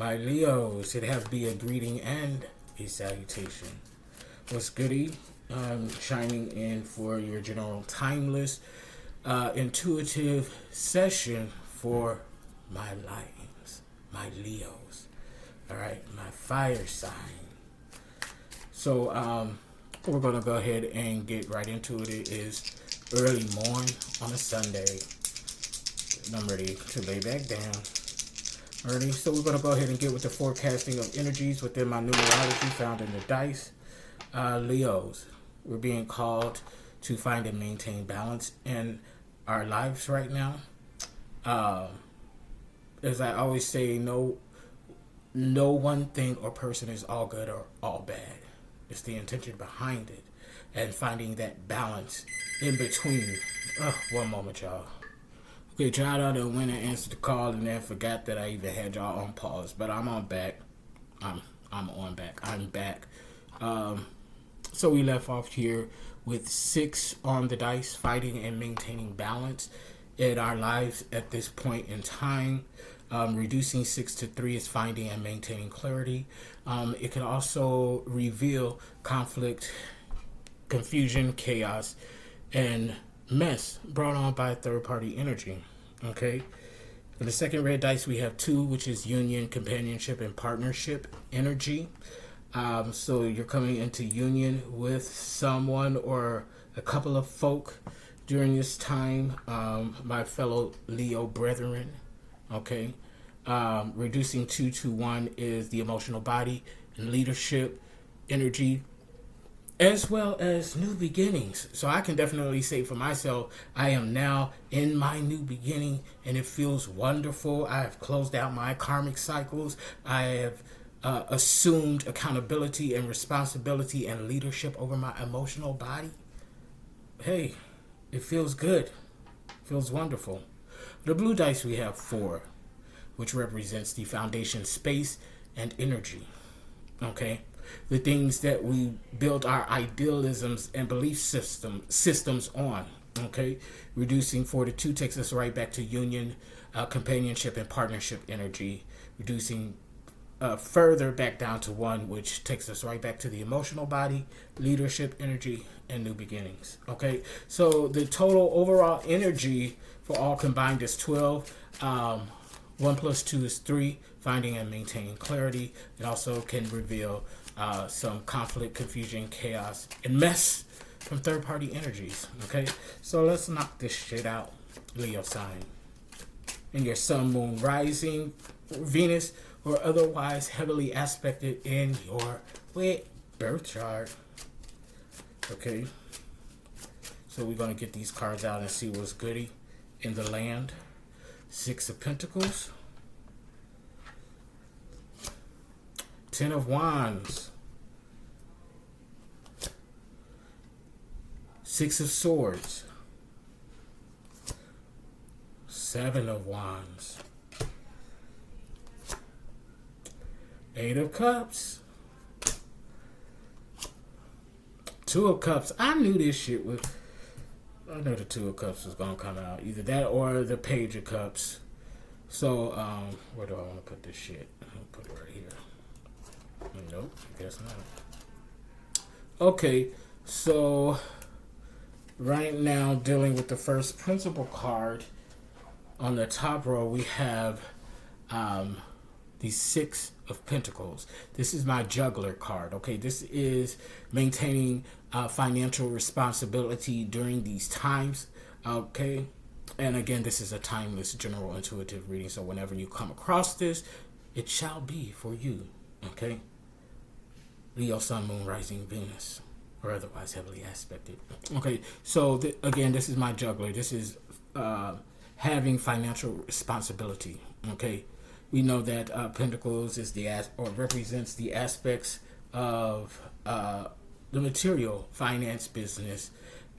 My Leos, it have be a greeting and a salutation. What's goody? Shining in for your general timeless, intuitive session for my lions, my Leos. All right, my fire sign. So we're gonna go ahead and get right into it. It is early morn on a Sunday. And I'm ready to lay back down. Alrighty, so we're going to go ahead and get with the forecasting of energies within my numerology found in the dice. Leos, we're being called to find and maintain balance in our lives right now. As I always say, no one thing or person is all good or all bad. It's the intention behind it and finding that balance in between. One moment, y'all. Okay, tried out and went and answered the call and then forgot that I even had y'all on pause. But I'm on back. I'm back. I'm back. So we left off here with 6 on the dice, fighting and maintaining balance in our lives at this point in time. Reducing 6 to 3 is finding and maintaining clarity. It can also reveal conflict, confusion, chaos, and mess brought on by third-party energy. Okay. For the second red dice, we have 2, which is union, companionship, and partnership energy. So you're coming into union with someone or a couple of folk during this time, my fellow Leo brethren. Okay. Reducing 2 to 1 is the emotional body and leadership energy, as well as new beginnings. So I can definitely say for myself, I am now in my new beginning and it feels wonderful. I have closed out my karmic cycles. I have assumed accountability and responsibility and leadership over my emotional body. Hey, it feels good. It feels wonderful. The blue dice, we have 4, which represents the foundation, space, and energy. Okay? The things that we build our idealisms and belief systems on. Okay? Reducing 4 to 2 takes us right back to union, companionship, and partnership energy. Reducing further back down to 1, which takes us right back to the emotional body, leadership energy, and new beginnings. Okay? So the total overall energy for all combined is 12. 1 plus 2 is 3, finding and maintaining clarity. It also can reveal some conflict, confusion, chaos, and mess from third-party energies. Okay, so let's knock this shit out, Leo sign. In your sun, moon, rising, Venus, or otherwise heavily aspected in your birth chart. Okay, so we're going to get these cards out and see what's goody in the land. 6 of Pentacles, 10 of Wands, 6 of Swords, 7 of Wands, 8 of Cups, 2 of Cups. I knew this shit was... I know the 2 of Cups was going to come out. Either that or the Page of Cups. So, where do I want to put this shit? I'll put it right here. Nope, I guess not. Okay, so right now dealing with the first principal card. On the top row, we have the 6 of Pentacles. This is my juggler card. Okay, this is maintaining financial responsibility during these times. Okay, and again, this is a timeless general intuitive reading, so whenever you come across this, it shall be for you. Okay, Leo, sun, moon, rising, Venus, or otherwise heavily aspected. Okay, so again, this is my juggler. This is having financial responsibility. Okay, we know that Pentacles is or represents the aspects of the material, finance, business,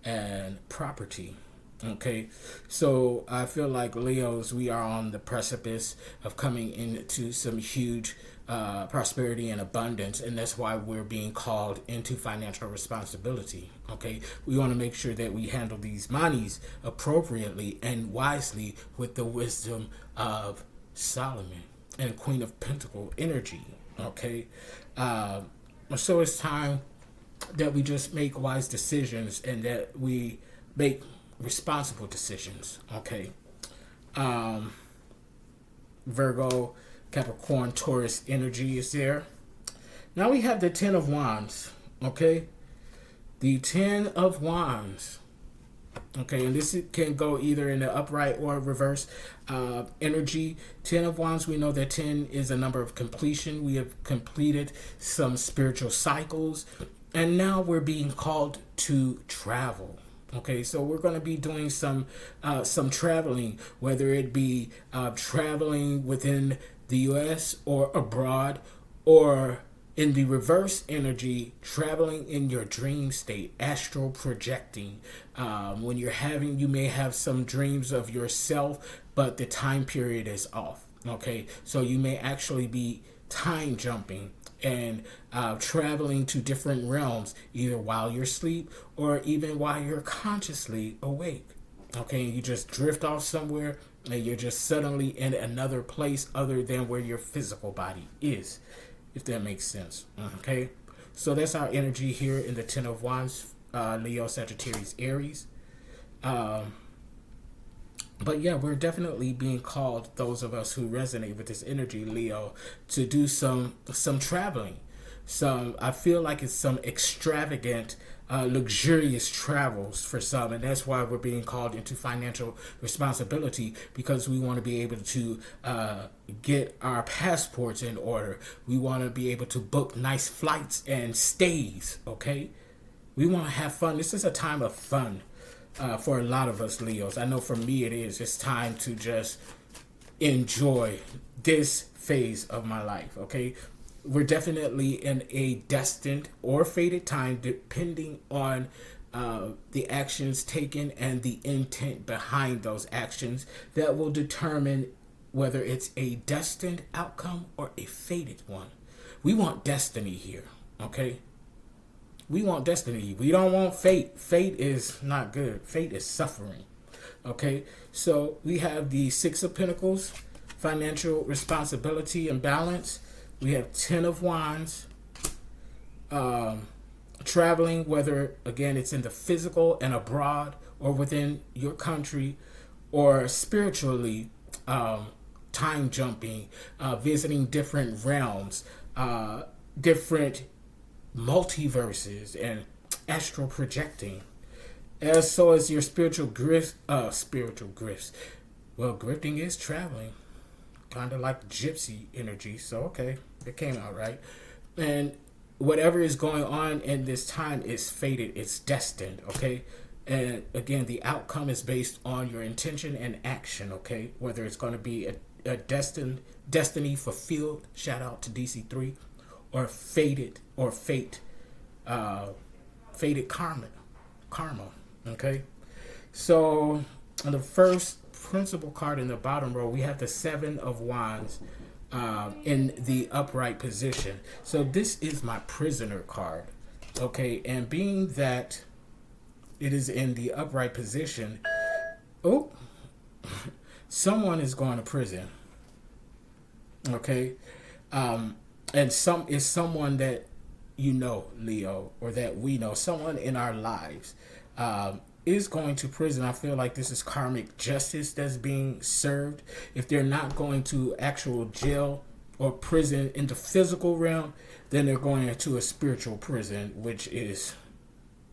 and property. Okay, so I feel like Leos, we are on the precipice of coming into some huge prosperity and abundance, and that's why we're being called into financial responsibility. Okay, we want to make sure that we handle these monies appropriately and wisely with the wisdom of Solomon. and Queen of Pentacle energy. Okay, so it's time that we just make wise decisions and that we make responsible decisions. Okay, Virgo, Capricorn, Taurus energy is there. Now we have the Ten of Wands. Okay, the Ten of Wands. Okay, and this can go either in the upright or reverse energy. Ten of Wands, we know that 10 is a number of completion. We have completed some spiritual cycles, and now we're being called to travel. Okay, so we're going to be doing some traveling, whether it be traveling within the U.S. or abroad, or in the reverse energy, traveling in your dream state, astral projecting. When you may have some dreams of yourself, but the time period is off. Okay, so you may actually be time jumping and traveling to different realms, either while you're asleep or even while you're consciously awake. Okay, you just drift off somewhere and you're just suddenly in another place other than where your physical body is, if that makes sense. Okay, so that's our energy here in the Ten of Wands, Leo, Sagittarius, Aries. But yeah, we're definitely being called, those of us who resonate with this energy, Leo, to do some traveling. I feel like it's some extravagant, luxurious travels for some, and that's why we're being called into financial responsibility, because we want to be able to get our passports in order. We want to be able to book nice flights and stays. Okay, we want to have fun. This is a time of fun. For a lot of us Leos. I know for me it is. It's time to just enjoy this phase of my life, okay? We're definitely in a destined or fated time, depending on the actions taken and the intent behind those actions, that will determine whether it's a destined outcome or a fated one. We want destiny here, okay? We want destiny. We don't want fate. Fate is not good. Fate is suffering. Okay, so we have the Six of Pentacles, financial responsibility and balance. We have Ten of Wands, traveling, whether, again, it's in the physical and abroad or within your country, or spiritually, time jumping, visiting different realms, different multiverses, and astral projecting. As so as your spiritual grifts. Well, grifting is traveling, kind of like gypsy energy. So okay, it came out right. And whatever is going on in this time is fated. It's destined. Okay. And again, the outcome is based on your intention and action. Okay, whether it's going to be a destiny fulfilled. Shout out to DC3. Or fated, or fate, fated karma. Okay, so on the first principal card in the bottom row, we have the Seven of Wands in the upright position. So this is my prisoner card. Okay, and being that it is in the upright position, someone is going to prison. Okay. And someone that you know, Leo, or that we know, someone in our lives is going to prison. I feel like this is karmic justice that's being served. If they're not going to actual jail or prison in the physical realm, then they're going into a spiritual prison, which is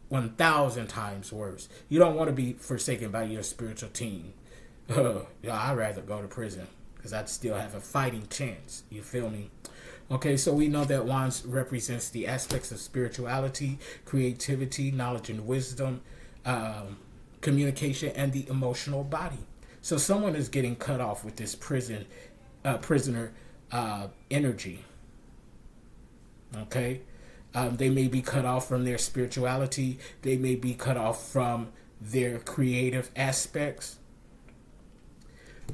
1,000 times worse. You don't want to be forsaken by your spiritual team. I'd rather go to prison because I'd still have a fighting chance. You feel me? Okay, so we know that Wands represents the aspects of spirituality, creativity, knowledge and wisdom, communication, and the emotional body. So someone is getting cut off with this prisoner energy. Okay, they may be cut off from their spirituality. They may be cut off from their creative aspects.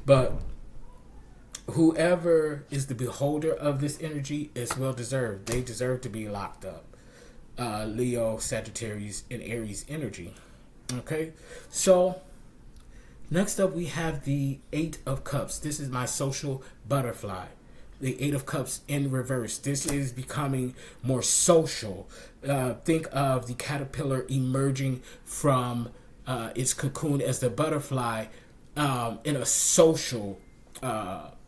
But whoever is the beholder of this energy is well deserved. They deserve to be locked up. Leo, Sagittarius, and Aries energy. Okay, so next up we have the Eight of Cups. This is my social butterfly. the Eight of Cups in reverse. This is becoming more social. Think of the caterpillar emerging from its cocoon as the butterfly in a social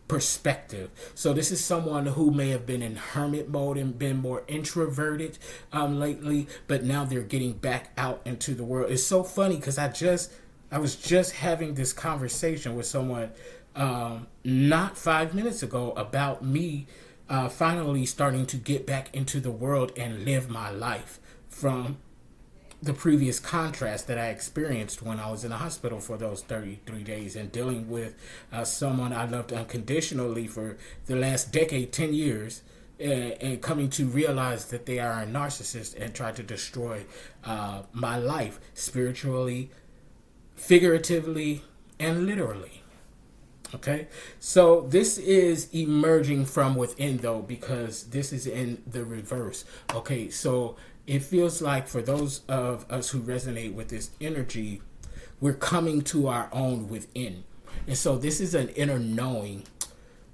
perspective. So this is someone who may have been in hermit mode and been more introverted lately, but now they're getting back out into the world. It's so funny because I was just having this conversation with someone not 5 minutes ago about me finally starting to get back into the world and live my life from the previous contrast that I experienced when I was in the hospital for those 33 days and dealing with someone I loved unconditionally for the last decade, 10 years, and coming to realize that they are a narcissist and try to destroy my life spiritually, figuratively, and literally. Okay, so this is emerging from within though, because this is in the reverse. Okay, so it feels like for those of us who resonate with this energy, we're coming to our own within. And so this is an inner knowing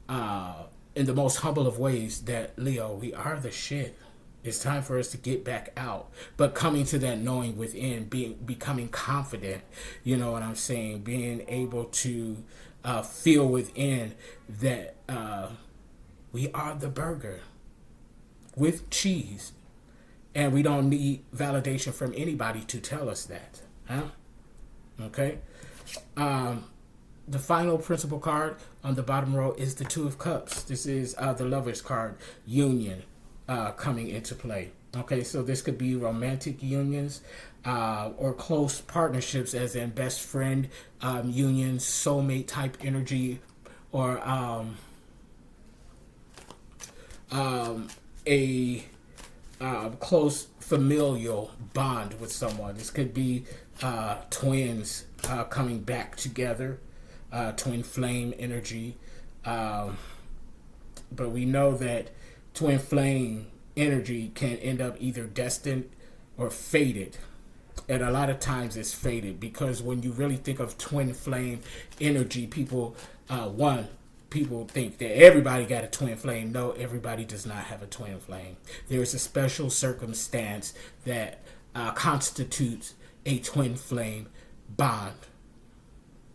in the most humble of ways that, Leo, we are the shit. It's time for us to get back out. But coming to that knowing within, becoming confident, you know what I'm saying? Being able to feel within that we are the burger with cheese. And we don't need validation from anybody to tell us that. Huh? Okay? The final principal card on the bottom row is the Two of Cups. This is the Lover's card, union, coming into play. Okay, so this could be romantic unions or close partnerships, as in best friend unions, soulmate type energy, or a close familial bond with someone. This could be twins coming back together, twin flame energy. But we know that twin flame energy can end up either destined or fated. And a lot of times it's fated because when you really think of twin flame energy, people think that everybody got a twin flame. No, everybody does not have a twin flame. There is a special circumstance that constitutes a twin flame bond,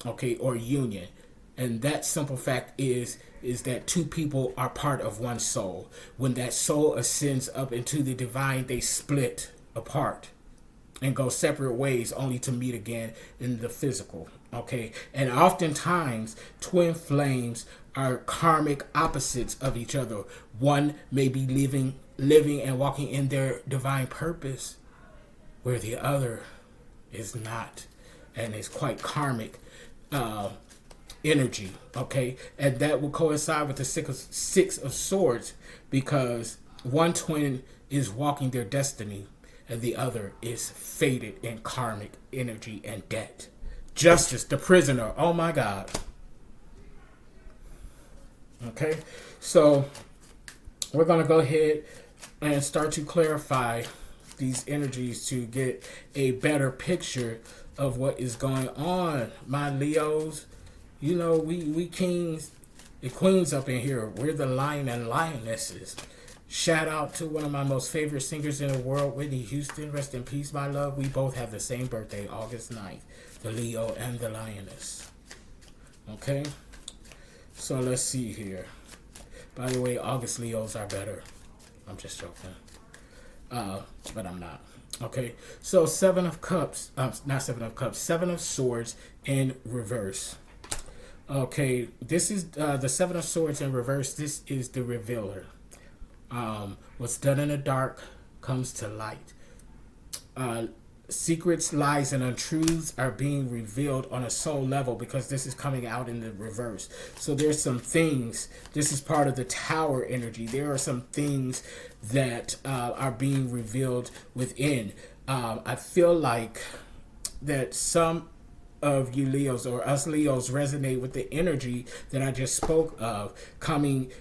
okay, or union. And that simple fact is that two people are part of one soul. When that soul ascends up into the divine, they split apart and go separate ways only to meet again in the physical. Okay, and oftentimes twin flames are karmic opposites of each other. One may be living and walking in their divine purpose, where the other is not, and is quite karmic energy. Okay, and that will coincide with the six of swords, because one twin is walking their destiny, and the other is fated in karmic energy and debt. Justice, the prisoner. Oh my God. Okay, so we're going to go ahead and start to clarify these energies to get a better picture of what is going on, my Leos. You know, we kings and queens up in here. We're the lion and lionesses. Shout out to one of my most favorite singers in the world, Whitney Houston. Rest in peace, my love. We both have the same birthday, August 9th. The Leo and the Lioness. Okay? So let's see here. By the way, August Leos are better. I'm just joking. But I'm not. Okay? So Seven of Cups. Not Seven of Cups. Seven of Swords in reverse. Okay. This is the Seven of Swords in reverse. This is the revealer. What's done in the dark comes to light. Secrets, lies, and untruths are being revealed on a soul level because this is coming out in the reverse. So there's some things, this is part of the tower energy. There are some things that are being revealed within. I feel like that some of you Leos or us Leos resonate with the energy that I just spoke of, coming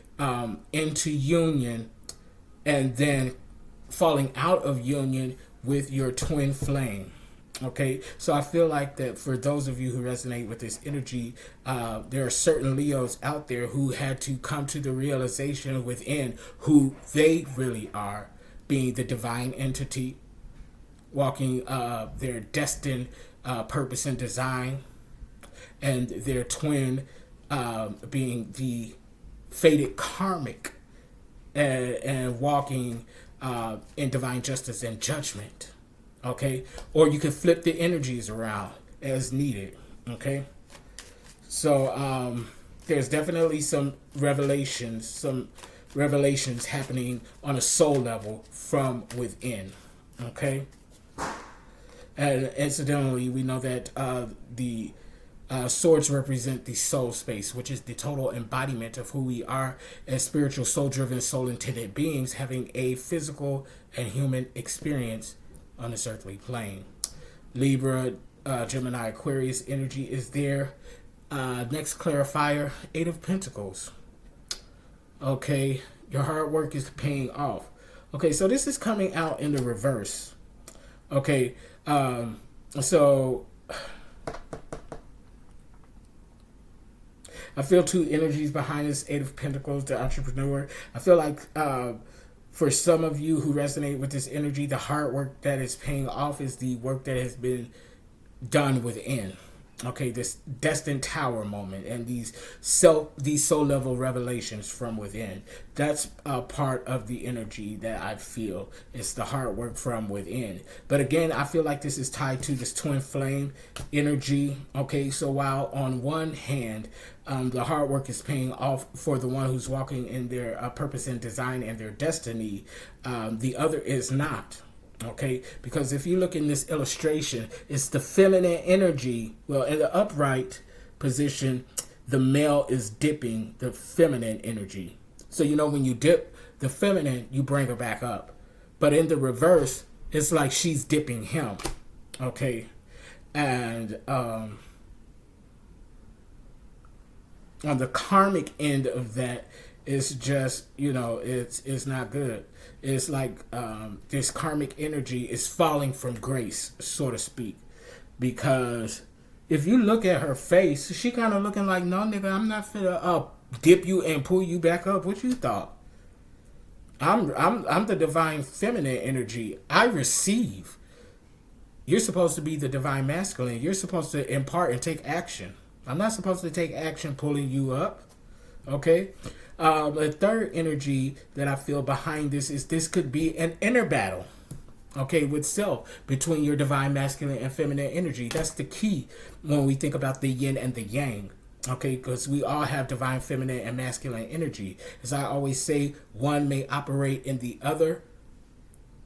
into union and then falling out of union with your twin flame. Okay, so I feel like that for those of you who resonate with this energy, there are certain Leos out there who had to come to the realization within who they really are, being the divine entity, walking their destined purpose and design, and their twin being the fated karmic, and walking in divine justice and judgment. Okay, or you can flip the energies around as needed. Okay, so there's definitely some revelations happening on a soul level from within. Okay, and incidentally, we know that the swords represent the soul space, which is the total embodiment of who we are as spiritual, soul-driven, soul-intended beings having a physical and human experience on this earthly plane. Libra, Gemini, Aquarius energy is there. Next clarifier, Eight of Pentacles. Okay, your hard work is paying off. Okay, so this is coming out in the reverse. Okay, so I feel two energies behind this Eight of Pentacles, the entrepreneur. I feel like for some of you who resonate with this energy, the hard work that is paying off is the work that has been done within. Okay, this destined tower moment and these soul level revelations from within. That's a part of the energy that I feel. It's the hard work from within. But again, I feel like this is tied to this twin flame energy. Okay, so while on one hand, the hard work is paying off for the one who's walking in their purpose and design and their destiny, the other is not. Okay, because if you look in this illustration, it's the feminine energy. Well, in the upright position, the male is dipping the feminine energy. So, you know, when you dip the feminine, you bring her back up. But in the reverse, it's like she's dipping him. Okay, and on the karmic end of that, it's just, you know, it's not good. It's like this karmic energy is falling from grace, so to speak. Because if you look at her face, she kind of looking like, no, nigga, I'm not finna dip you and pull you back up. What you thought? I'm the divine feminine energy. I receive. You're supposed to be the divine masculine. You're supposed to impart and take action. I'm not supposed to take action pulling you up. Okay? The third energy that I feel behind this could be an inner battle, okay, with self, between your divine masculine and feminine energy. That's the key when we think about the yin and the yang, okay, because we all have divine feminine and masculine energy. As I always say, one may operate in the other.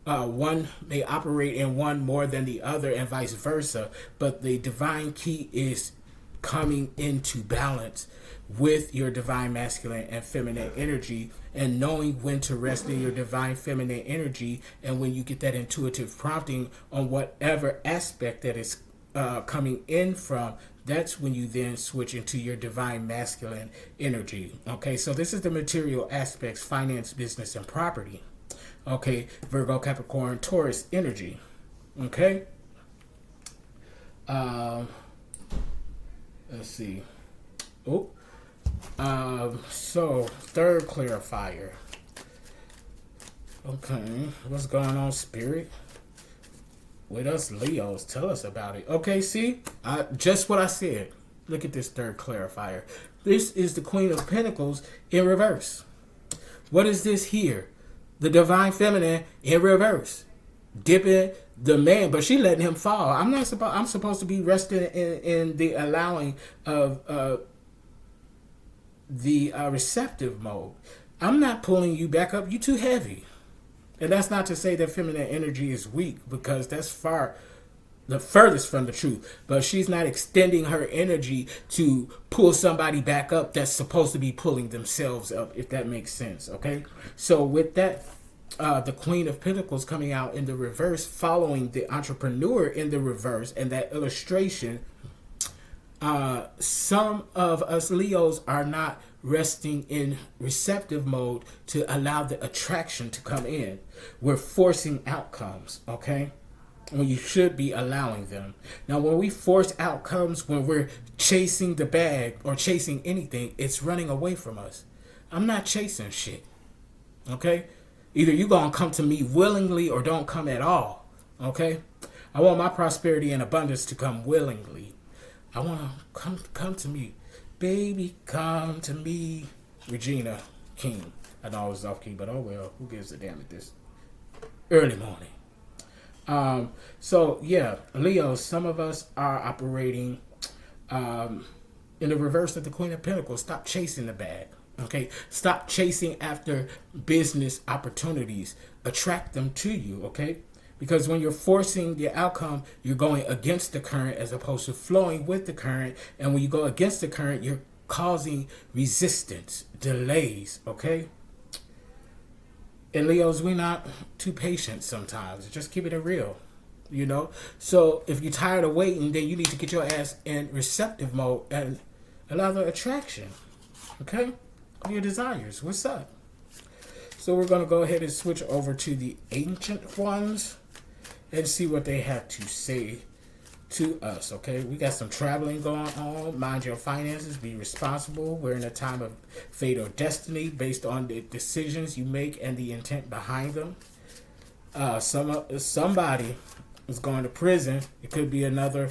One may operate in one more than the other and vice versa, but the divine key is coming into balance with your divine masculine and feminine energy, and knowing when to rest in your divine feminine energy, and when you get that intuitive prompting on whatever aspect that is coming in from, that's when you then switch into your divine masculine energy. Okay, so this is the material aspects: finance, business, and property. Okay, Virgo, Capricorn, Taurus energy. Okay, let's see. So third clarifier. Okay, what's going on, Spirit? With us Leos, tell us about it. Okay, see, just what I said. Look at this third clarifier. This is the Queen of Pentacles in reverse. What is this here? The divine feminine in reverse, dipping the man, but she letting him fall. I'm supposed to be resting in the allowing of the receptive mode. I'm not pulling you back up. You too heavy. And that's not to say that feminine energy is weak, because that's the furthest from the truth. But she's not extending her energy to pull somebody back up that's supposed to be pulling themselves up, if that makes sense. Okay, so with that, the Queen of Pentacles coming out in the reverse, following the entrepreneur in the reverse, and that illustration, some of us Leos are not resting in receptive mode to allow the attraction to come in. We're forcing outcomes, okay? when you should be allowing them. Now, when we force outcomes, when we're chasing the bag or chasing anything, it's running away from us. I'm not chasing shit. Okay? Either you gonna come to me willingly or don't come at all. Okay? I want my prosperity and abundance to come willingly. I want to come to me. Baby, come to me. Regina King. I know I was off key, but oh well. Who gives a damn at this early morning? So yeah, Leo, some of us are operating in the reverse of the Queen of Pentacles. Stop chasing the bag. Okay? Stop chasing after business opportunities. Attract them to you, okay? Because when you're forcing the outcome, you're going against the current as opposed to flowing with the current. And when you go against the current, you're causing resistance, delays, okay? And Leos, we're not too patient sometimes. Just keeping it real, you know? So if you're tired of waiting, then you need to get your ass in receptive mode and allow the attraction, okay? Of your desires. What's up? So we're going to go ahead and switch over to the Ancient Ones and see what they have to say to us, okay? We got some traveling going on. Mind your finances. Be responsible. We're in a time of fate or destiny based on the decisions you make and the intent behind them. Somebody is going to prison. It could be another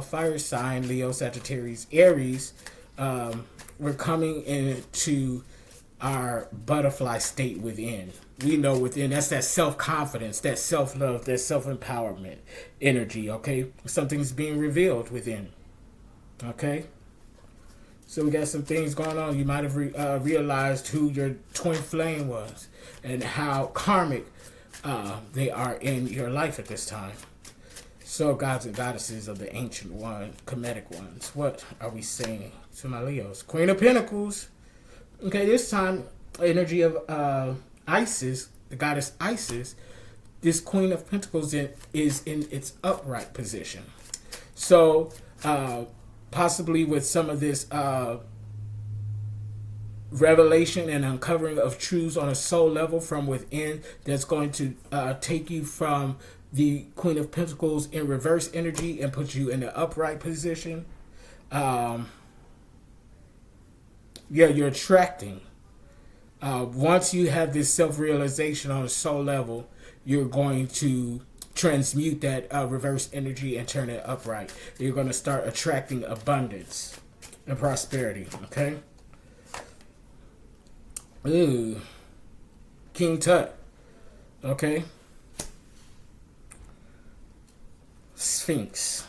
fire sign, Leo, Sagittarius, Aries. We're coming into our butterfly state within. We know within, that's that self-confidence, that self-love, that self-empowerment energy, okay? Something's being revealed within, okay? So we got some things going on. You might have realized who your twin flame was and how karmic they are in your life at this time. So gods and goddesses of the Ancient One, Kemetic Ones, what are we saying to my Leos? Queen of Pentacles. Okay, this time, energy of Isis, the goddess Isis, this Queen of Pentacles is in its upright position. So, possibly with some of this revelation and uncovering of truths on a soul level from within, that's going to take you from the Queen of Pentacles in reverse energy and put you in the upright position. Yeah, you're attracting. Once you have this self-realization on a soul level, you're going to transmute that reverse energy and turn it upright. You're going to start attracting abundance and prosperity, okay? Ooh. King Tut, okay? Sphinx.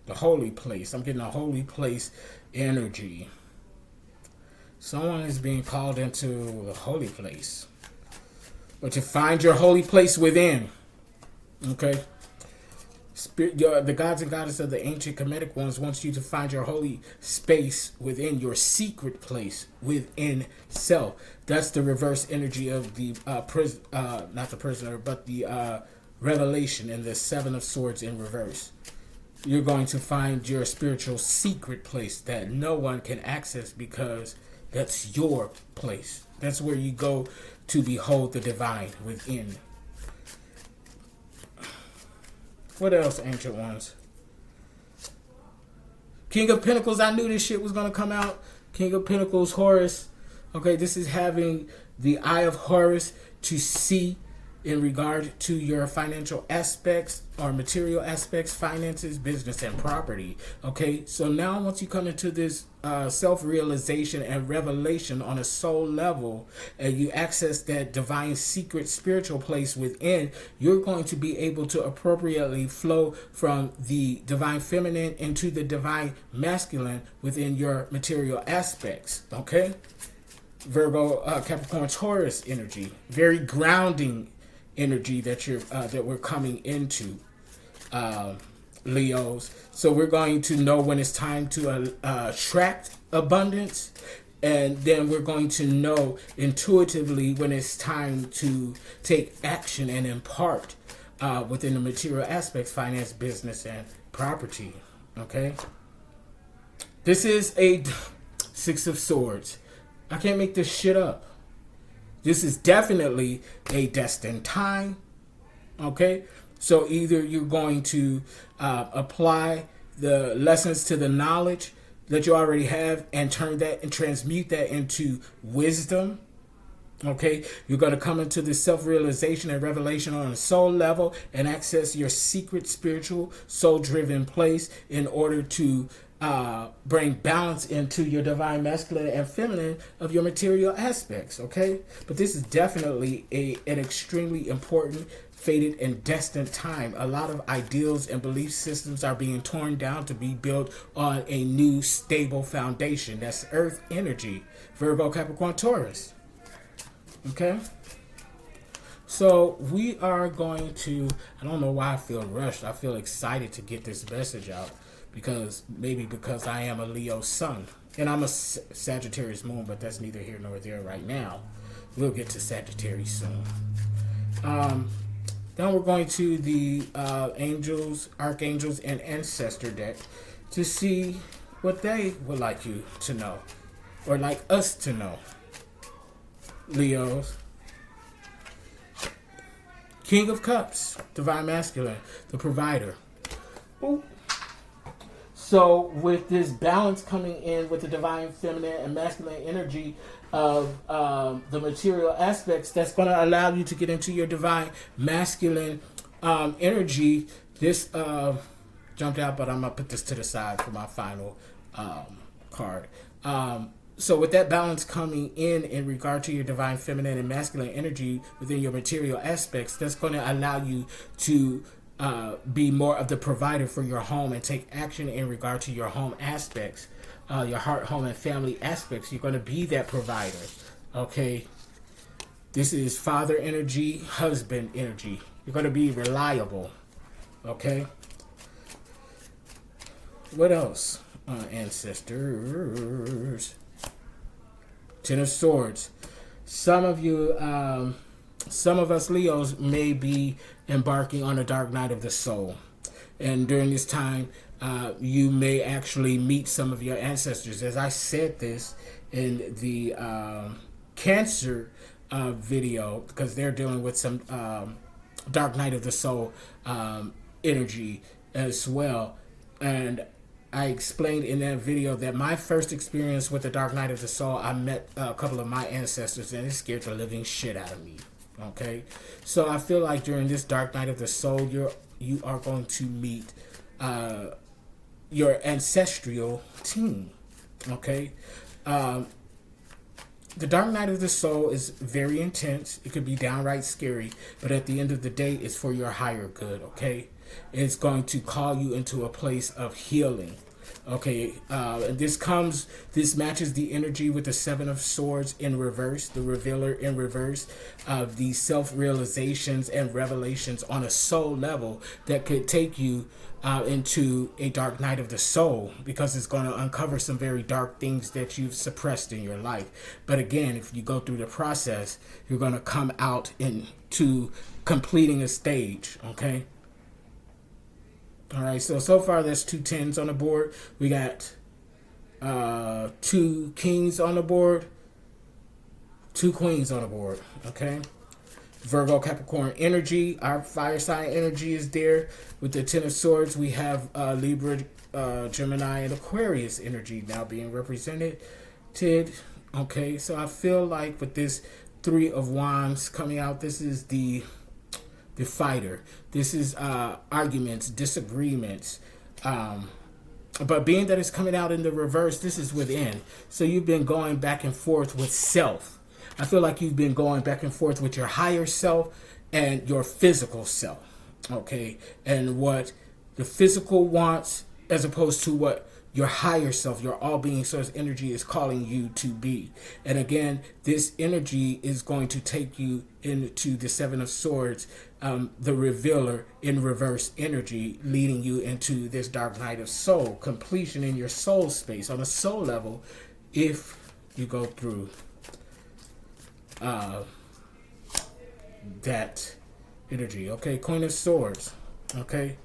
The holy place. I'm getting a holy place energy. Someone is being called into the holy place. But to find your holy place within. Okay? The gods and goddesses of the ancient Kemetic ones wants you to find your holy space within, your secret place within self. That's the reverse energy of the not the prisoner, but the revelation and the Seven of Swords in reverse. You're going to find your spiritual secret place that no one can access because that's your place. That's where you go to behold the divine within. What else, Ancient Ones? King of Pentacles. I knew this shit was going to come out. King of Pentacles, Horus. Okay, this is having the eye of Horus to see in regard to your financial aspects or material aspects, finances, business, and property. Okay, so now once you come into this self-realization and revelation on a soul level, and you access that divine secret spiritual place within, you're going to be able to appropriately flow from the divine feminine into the divine masculine within your material aspects. Okay, Virgo, Capricorn, Taurus energy, very grounding energy that you're that we're coming into, Leos. So we're going to know when it's time to attract abundance, and then we're going to know intuitively when it's time to take action and impart within the material aspects, finance, business, and property. Okay, this is a Six of Swords. I can't make this shit up. This is definitely a destined time. Okay, so either you're going to apply the lessons to the knowledge that you already have and turn that and transmute that into wisdom. Okay, you're going to come into the self-realization and revelation on a soul level and access your secret spiritual soul-driven place in order to bring balance into your divine masculine and feminine of your material aspects. Okay, but this is definitely an extremely important, fated, and destined time. A lot of ideals and belief systems are being torn down to be built on a new stable foundation. That's earth energy, Virgo, Capricorn, Taurus. Okay, so we are going to, I don't know why I feel rushed. I feel excited to get this message out because I am a Leo sun and I'm a Sagittarius moon, but that's neither here nor there right now. We'll get to Sagittarius soon. Then we're going to the angels, archangels, and ancestor deck to see what they would like you to know or like us to know. Leos. King of Cups, divine masculine, the provider. Ooh. So with this balance coming in with the divine feminine and masculine energy of the material aspects, that's going to allow you to get into your divine masculine energy. This jumped out, but I'm going to put this to the side for my final card. So with that balance coming in regard to your divine feminine and masculine energy within your material aspects, that's going to allow you to be more of the provider for your home and take action in regard to your home aspects, your heart, home, and family aspects. You're going to be that provider. Okay. This is father energy, husband energy. You're going to be reliable. Okay. What else? Ancestors. Ten of Swords. Some of you, some of us Leos may be embarking on a dark night of the soul. And during this time, you may actually meet some of your ancestors. As I said this in the Cancer video, because they're dealing with some dark night of the soul energy as well. And I explained in that video that my first experience with the Dark Night of the Soul, I met a couple of my ancestors and it scared the living shit out of me. Okay, so I feel like during this Dark Night of the Soul, you are going to meet your ancestral team. Okay, the Dark Night of the Soul is very intense. It could be downright scary, but at the end of the day, it's for your higher good. Okay. It's going to call you into a place of healing. Okay, this matches the energy with the Seven of Swords in reverse, the Revealer in reverse, of the self-realizations and revelations on a soul level that could take you into a dark night of the soul, because it's going to uncover some very dark things that you've suppressed in your life. But again, if you go through the process, you're going to come out into completing a stage. Okay. All right, so far there's 2 10s on the board. We got 2 kings on the board, 2 queens on the board. Okay, Virgo, Capricorn energy. Our fire sign energy is there. With the 10 of Swords, we have Libra, Gemini, and Aquarius energy now being represented. Okay, so I feel like with this 3 of Wands coming out, this is the fighter. This is arguments, disagreements. But being that it's coming out in the reverse, this is within. So you've been going back and forth with self. I feel like you've been going back and forth with your higher self and your physical self. Okay. And what the physical wants as opposed to what your higher self, your all-being source energy is calling you to be. And again, this energy is going to take you into the 7 of Swords, the Revealer in reverse energy, leading you into this dark night of soul, completion in your soul space on a soul level, if you go through that energy. Okay, Queen of Swords. Okay.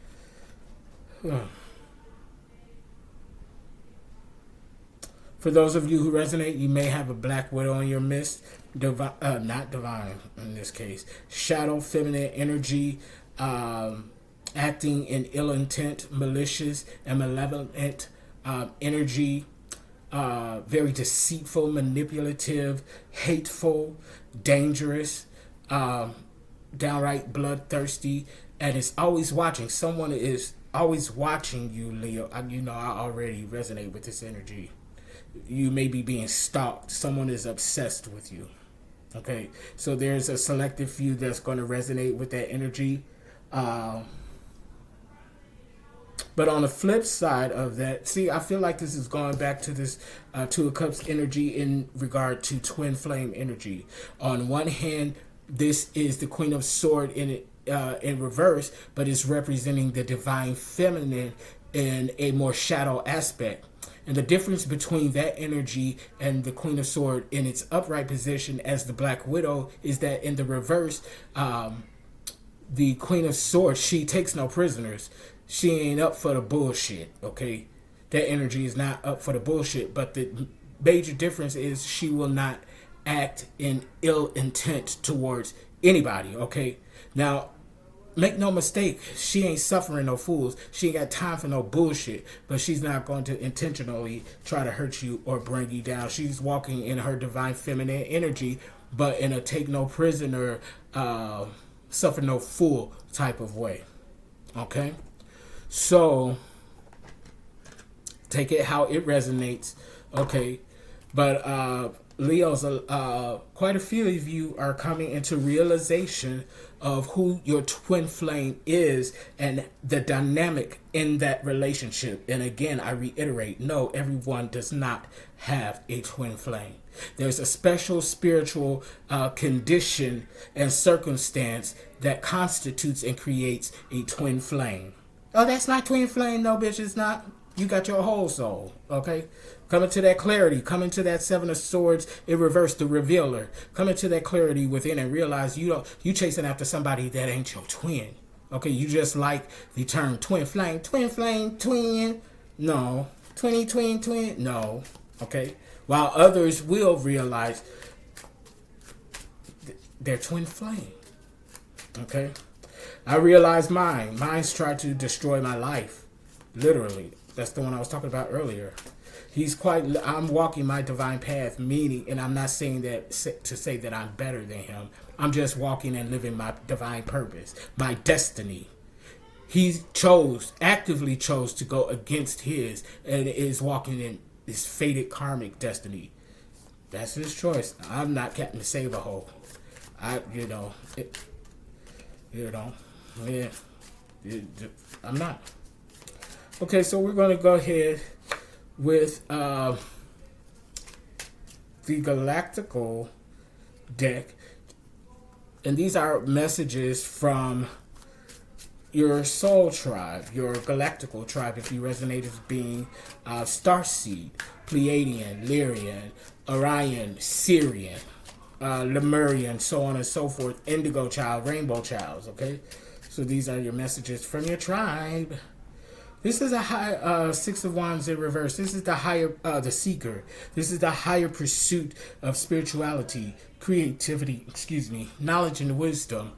For those of you who resonate, you may have a Black Widow in your midst. Not divine in this case. Shadow, feminine energy. acting in ill intent, malicious, and malevolent energy, very deceitful, manipulative, hateful, dangerous, downright bloodthirsty, and is always watching. Someone is always watching you, Leo. I already resonate with this energy. You may be being stalked. Someone is obsessed with you. Okay, so there's a selective few that's going to resonate with that energy. But on the flip side of that, see, I feel like this is going back to this Two of Cups energy in regard to twin flame energy. On one hand, this is the Queen of Swords in reverse, but it's representing the divine feminine in a more shadow aspect. And the difference between that energy and the Queen of Swords in its upright position as the Black Widow is that in the reverse, the Queen of Swords, she takes no prisoners. She ain't up for the bullshit, okay? That energy is not up for the bullshit, but the major difference is she will not act in ill intent towards anybody, okay? Now, make no mistake, she ain't suffering no fools. She ain't got time for no bullshit, but she's not going to intentionally try to hurt you or bring you down. She's walking in her divine feminine energy, but in a take no prisoner, suffer no fool type of way, okay? So, take it how it resonates, okay? But Leos, quite a few of you are coming into realization of who your twin flame is and the dynamic in that relationship. And again, I reiterate, no, everyone does not have a twin flame. There's a special spiritual condition and circumstance that constitutes and creates a twin flame. Oh, that's not twin flame. No, bitch, it's not. You got your whole soul, okay? Come into that clarity. Come into that Seven of Swords in reverse, the revealer. Come into that clarity within and realize you chasing after somebody that ain't your twin. Okay, you just like the term twin flame. Twin flame, twin. No. Twin. No. Okay? While others will realize they're twin flame. Okay? I realized mine's tried to destroy my life. Literally. That's the one I was talking about earlier. I'm walking my divine path, meaning, and I'm not saying that to say that I'm better than him. I'm just walking and living my divine purpose, my destiny. He actively chose to go against his, and is walking in his fated karmic destiny. That's his choice. I'm not Captain Save-A-Ho. I'm not. Okay, so we're going to go ahead with the Galactical deck. And these are messages from your soul tribe, your Galactical tribe, if you resonate as being Starseed, Pleiadian, Lyrian, Orion, Sirian, Lemurian, so on and so forth, Indigo child, Rainbow childs, okay? So these are your messages from your tribe. This is a high Six of Wands in reverse. This is the higher, the seeker. This is the higher pursuit of spirituality, creativity, knowledge and wisdom,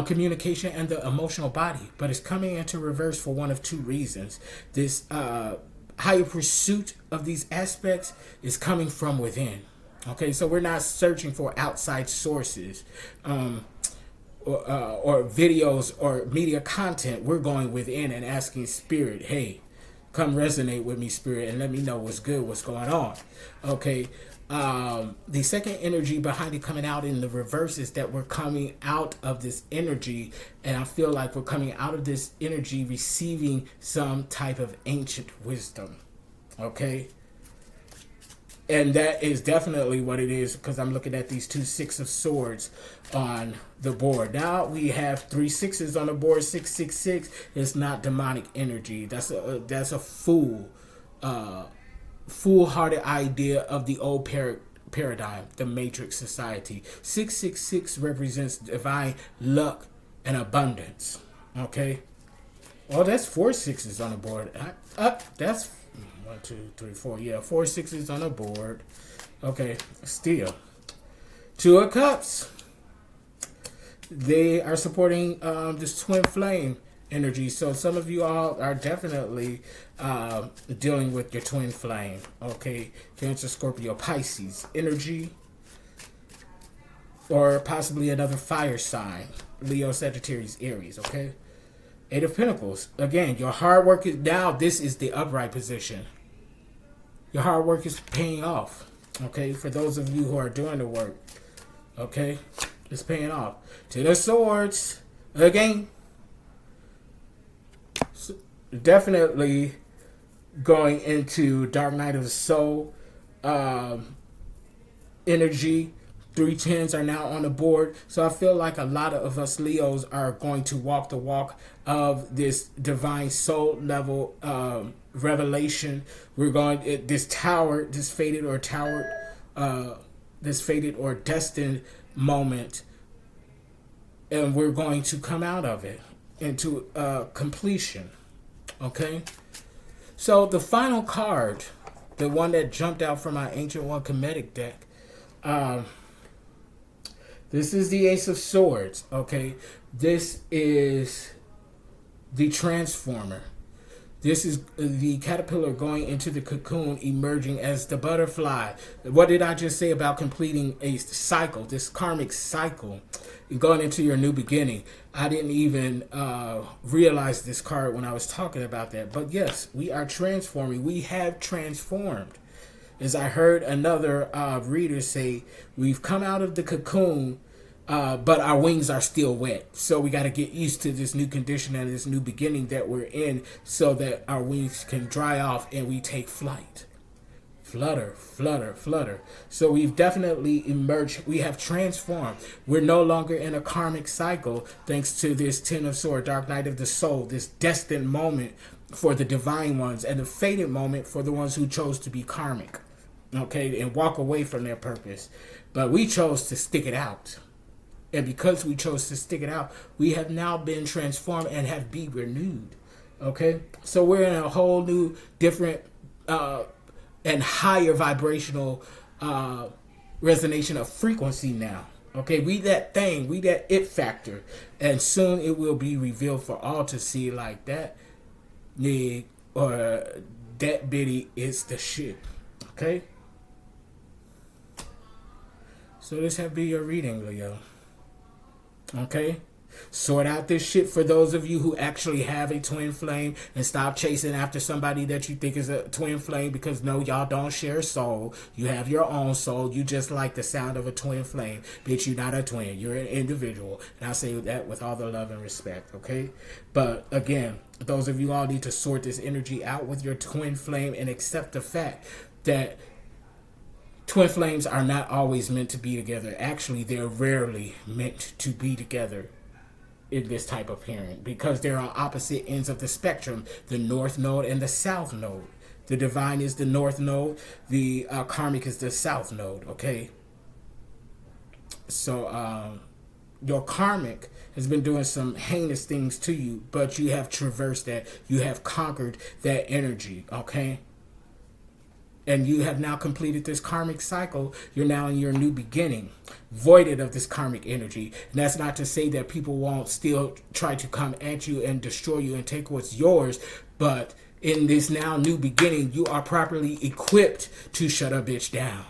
communication, and the emotional body. But it's coming into reverse for one of two reasons. This higher pursuit of these aspects is coming from within. Okay, so we're not searching for outside sources. Or videos or media content. We're going within and asking Spirit, hey, come resonate with me, Spirit, and let me know what's good, what's going on. Okay. The second energy behind it coming out in the reverse is that we're coming out of this energy, and I feel like we're coming out of this energy receiving some type of ancient wisdom. Okay. And that is definitely what it is, because I'm looking at these two Six of Swords on the board. Now we have 3 sixes on the board. 666 is not demonic energy. That's a foolhardy idea of the old paradigm, the Matrix society. 666 represents divine luck and abundance. Okay. Well, that's 4 sixes on the board. That's 1, 2, 3, 4. Yeah, 4 sixes on the board. Okay, still. 2 of Cups. they are supporting this twin flame energy. So some of you all are definitely dealing with your twin flame. Okay, Cancer, Scorpio, Pisces energy, or possibly another fire sign, Leo, Sagittarius, Aries. Okay, Eight of Pentacles. Again, your hard work is now. This is the upright position. Your hard work is paying off. Okay, for those of you who are doing the work. Okay, it's paying off. Ten of Swords. Again, so definitely going into Dark Night of the Soul energy. 3 tens are now on the board. So I feel like a lot of us Leos are going to walk the walk of this divine soul level revelation. We're going this tower, this fated or destined moment, and we're going to come out of it into completion. Okay, so the final card, the one that jumped out from my Ancient One Comedic deck, this is the Ace of Swords. Okay, this is the Transformer. This is the caterpillar going into the cocoon, emerging as the butterfly. What did I just say about completing a cycle, this karmic cycle, and going into your new beginning? I didn't even realize this card when I was talking about that. But yes, we are transforming. We have transformed. As I heard another reader say, we've come out of the cocoon, but our wings are still wet. So we got to get used to this new condition and this new beginning that we're in so that our wings can dry off and we take flight. Flutter, flutter, flutter. So we've definitely emerged. We have transformed. We're no longer in a karmic cycle thanks to this Ten of Swords, Dark Night of the Soul, this destined moment for the divine ones and the fated moment for the ones who chose to be karmic. Okay, and walk away from their purpose. But we chose to stick it out. And because we chose to stick it out, we have now been transformed and have been renewed. Okay, so we're in a whole new, different, and higher vibrational resonation of frequency now. Okay, we that thing, we that it factor. And soon it will be revealed for all to see, like that nigga or that bitty is the shit. Okay? So this have be your reading, Leo. Okay? Sort out this shit for those of you who actually have a twin flame, and stop chasing after somebody that you think is a twin flame, because no, y'all don't share soul. You have your own soul. You just like the sound of a twin flame. Bitch, you're not a twin. You're an individual. And I say that with all the love and respect, okay? But again, those of you all need to sort this energy out with your twin flame and accept the fact that twin flames are not always meant to be together. Actually, they're rarely meant to be together in this type of pairing, because they're on opposite ends of the spectrum, the north node and the south node. The divine is the north node, the karmic is the south node. Okay, so your karmic has been doing some heinous things to you, but you have traversed that. You have conquered that energy. Okay, and you have now completed this karmic cycle. You're now in your new beginning, voided of this karmic energy. And that's not to say that people won't still try to come at you and destroy you and take what's yours. But in this now new beginning, you are properly equipped to shut a bitch down.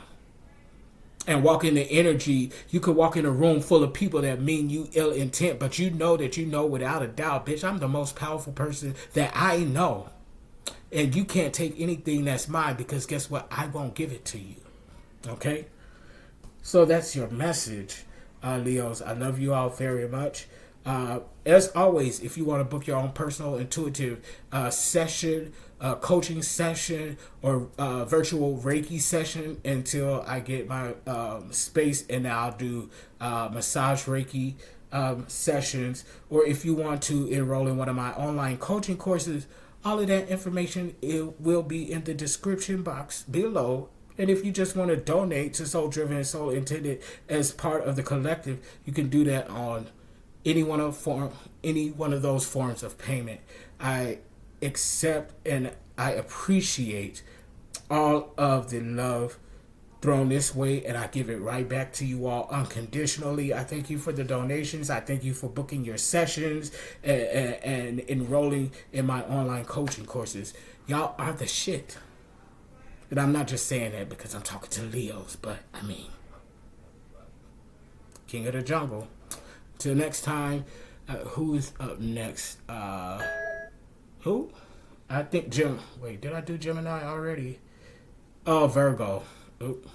And walk in the energy. You could walk in a room full of people that mean you ill intent, but you know that you know without a doubt, bitch, I'm the most powerful person that I know. And you can't take anything that's mine, because guess what? I won't give it to you. Okay? So that's your message, Leos. I love you all very much. As always, if you want to book your own personal intuitive session, coaching session, or virtual Reiki session until I get my space, and I'll do massage Reiki sessions, or if you want to enroll in one of my online coaching courses, all of that information, it will be in the description box below. And if you just want to donate to Soul Driven and Soul Intended as part of the collective, you can do that on any one of those forms of payment. I accept and I appreciate all of the love thrown this way, and I give it right back to you all unconditionally. I thank you for the donations. I thank you for booking your sessions and enrolling in my online coaching courses. Y'all are the shit. And I'm not just saying that because I'm talking to Leos, but I mean, King of the Jungle. Till next time, who's up next? Who? I think Jim. Wait, did I do Gemini already? Oh, Virgo. Oop.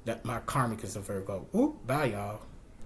That my karmic is a Virgo. Oop. Bye, y'all.